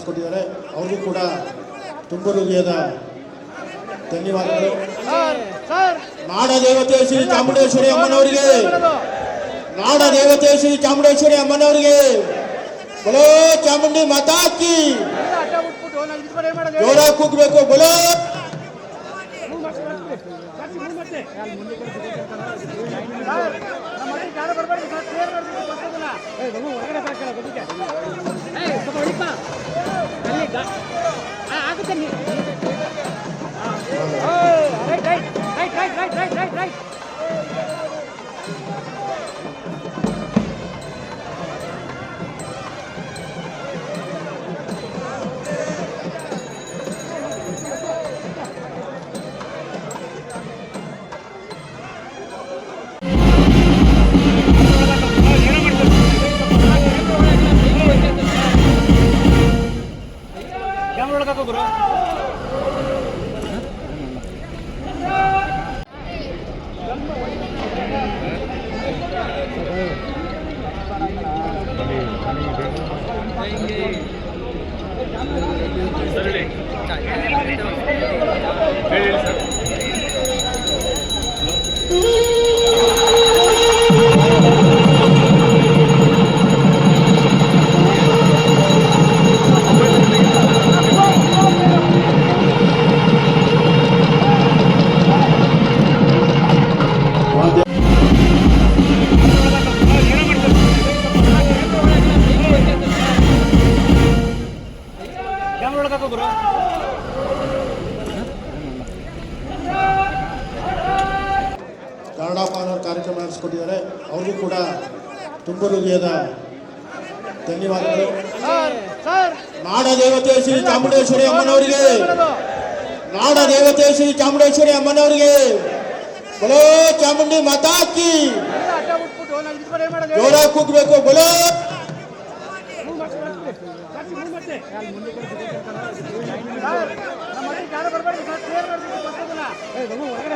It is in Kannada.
ಮಾಡಿಸ್ಕೊಟ್ಟಿದ್ದಾರೆ. ಅವ್ರಿಗೂ ಕೂಡ ತುಂಬ ಹೃದಯದ ಧನ್ಯವಾದಗಳು. ನಾಡ ದೇವತೆ ಶ್ರೀ ಚಾಮುಂಡೇಶ್ವರಿ ಅಮ್ಮನವರಿಗೆ, ನಾಡ ದೇವತೆ ಶ್ರೀ ಚಾಮುಂಡೇಶ್ವರಿ ಅಮ್ಮನವರಿಗೆ ಬಲೋ ಚಾಮುಂಡಿ ಮಾತಾ ಕಿ ಜೋರ ಕೂಗಬೇಕು. ಬಲೋ ಕನ್ನಡ ಪಾನರ್ ಕಾರ್ಯಕ್ರಮ ನಡೆಸಿಕೊಟ್ಟಿದ್ದಾರೆ. ಅವ್ರಿಗೂ ಕೂಡ ತುಂಬ ಹೃದಯದ ಧನ್ಯವಾದಗಳು. ನಾಡ ದೇವತೆ ಶ್ರೀ ಚಾಮುಂಡೇಶ್ವರಿ ಅಮ್ಮನವರಿಗೆ, ನಾಡ ದೇವತೆ ಶ್ರೀ ಚಾಮುಂಡೇಶ್ವರಿ ಅಮ್ಮನವರಿಗೆ ಬಲೋ ಚಾಮುಂಡಿ ಮಾತಾ ಕಿ ಜೋರ ಕೂಗಬೇಕು. ಬಲೋ ಹೊರಗಡೆ